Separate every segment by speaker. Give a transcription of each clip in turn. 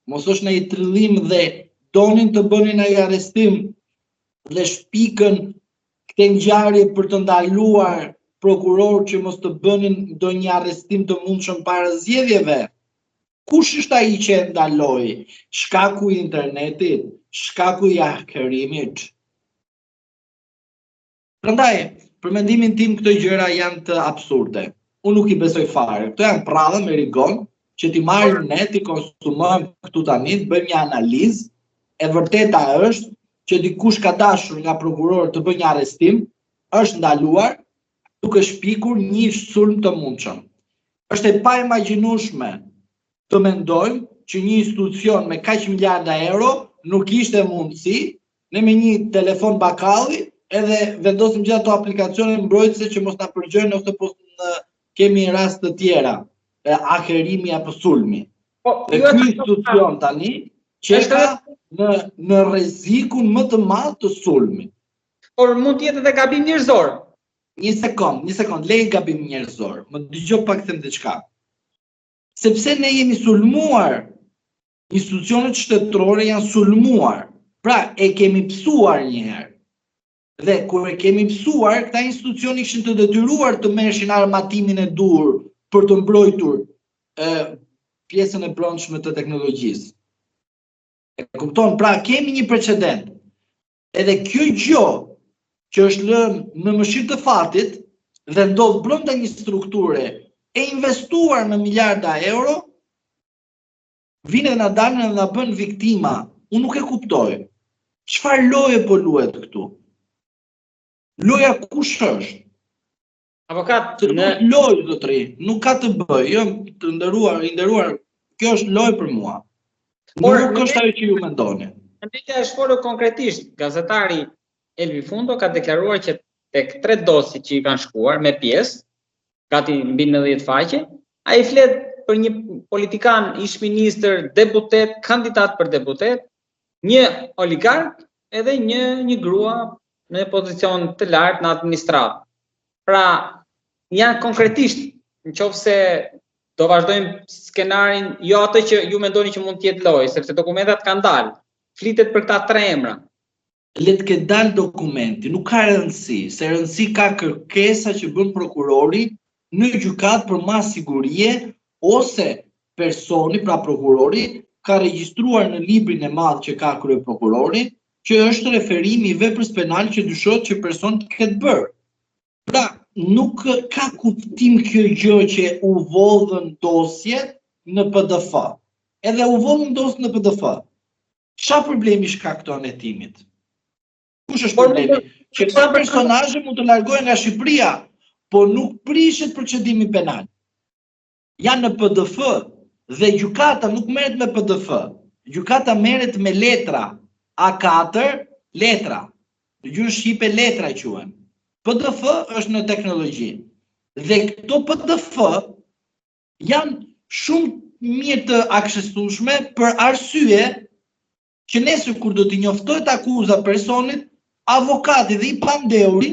Speaker 1: mos është në i trillim dhe donin të bënin ai arrestim dhe shpikën këtë ngjarje për të ndaluar prokuror që mos të bënin ndonjë arrestim të mundshëm para zgjedhjeve. Kush është ai që e ndaloi? Shkaku i internetit, shkaku i hakerimit. Prandaj, për mendimin tim këto gjëra janë të absurde. Unë nuk i besoj fare. Këto janë prallë me rigon që ti marrim ne, ti konsumojmë këtu tani, të bëjmë një analizë. E vërteta është që dikush ka dashur nga prokuror të bëjë një arrestim, është ndaluar duke shpikur një sulm të mundshëm. Është e paimagjinueshme të mendojmë që një institucion me kaq miliarda euro nuk ishte mundësi, ne me një telefon bakalli edhe vendosim gjithë ato aplikacione mbrojtëse që mos na përgjojnë ose po kemi rast të tjera, hakerimi apo sulmi. Dhe ky institucion tani qeka në rrezikun më të madh të sulmit.
Speaker 2: Por mund të jetë edhe gabim njerëzor.
Speaker 1: Një sekond, lej gabim njerëzor. Më dëgjoj pak them diçka. Sepse ne jemi sulmuar, institucionet shtetërore janë sulmuar. Pra, e kemi psuar një herë. Dhe kur e kemi psuar, këta institucione ishin të detyruar të merreshin armatimin e dur për të mbrojtur pjesën e brendshme të teknologjisë. E kupton? Pra, kemi një precedent. Edhe kjo gjë që është lënë në mëshirë të fatit dhe ndodh brenda një strukture e investuar me miliarda euro, vinë dhe na dalën dhe na bën viktima. Unë nuk e kuptoj. Çfarë loje po luhet këtu? Loja kush është?
Speaker 2: Avokat,
Speaker 1: lojë zotëri, nuk ka të bëjë, jo të nderuar, kjo është lojë për mua. Nuk është ajo që ju mendoni.
Speaker 2: Ndërtja është folur konkretisht, gazetari Elvi Fundo ka deklaruar që tek 3 dosi që i kanë shkuar me pjesë, gati mbi 90 faqe, ai flet për një politikan, ish-ministër, deputet, kandidat për deputet, një oligark edhe një grua në pozicion të lartë në administratë. Pra, janë konkretisht, nëse do vazhdojmë skenarin, jo atë që ju mendoni që mund të jetë lojë, sepse dokumentat kanë dalë. Flitet për këta 3 emra.
Speaker 1: Le të ketë dalë dokumenti, nuk ka rëndësi, se rëndësi ka kërkesa që bën prokurori në gjykatë për mas sigurie, ose personi, pra prokurori, ka regjistruar në librin e madh që ka kryeprokurori, që është referimi i veprës penale që dyshohet që person të ketë bërë. Pra, nuk ka kuptim kjo gjë që u vodhën dosjet në PDF. Edhe u vodhën dosjet në PDF. Çfarë problemi shkakton hetimit? Kush është problemi? Që këta personazhe mund të largohen nga Shqipëria, po nuk prishet procedimi penal. Janë në PDF dhe gjykata nuk merret me PDF. Gjykata merret me letra. A4, letra. Në gjuhën shqipe letra quhen. PDF është në teknologji. Dhe këto PDF janë shumë mirë të aksesueshme për arsye që nesër kur do t'i njoftohet akuza personit, avokati dhe i pandeuri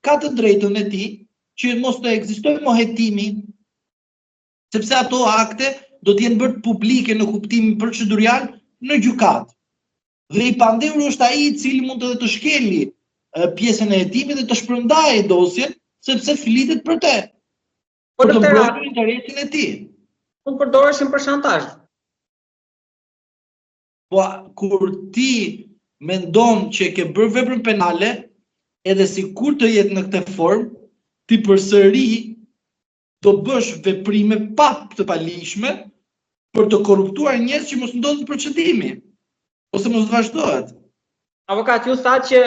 Speaker 1: ka të drejtën e tij që mos të ekzistojë mohetimi, sepse ato akte do të jenë bërë publike në kuptimin procedurial në gjykatë. Dhe i pandeuri është ai i cili mund të shkeli pjesën e hetimit dhe të shpërndajë dosjen, sepse flitet për te. Për të mbrojtur interesin e tij.
Speaker 2: Mund përdoreshin për shantazh.
Speaker 1: Po kur ti mendon që ke bërë veprën penale, edhe sikur të jetë në këtë formë, ti përsëri do bësh veprime pa të palishme për të korruptuar njerëz që mos ndodhin procedimi ose mos vazhdohet.
Speaker 2: Avokat, ju tha që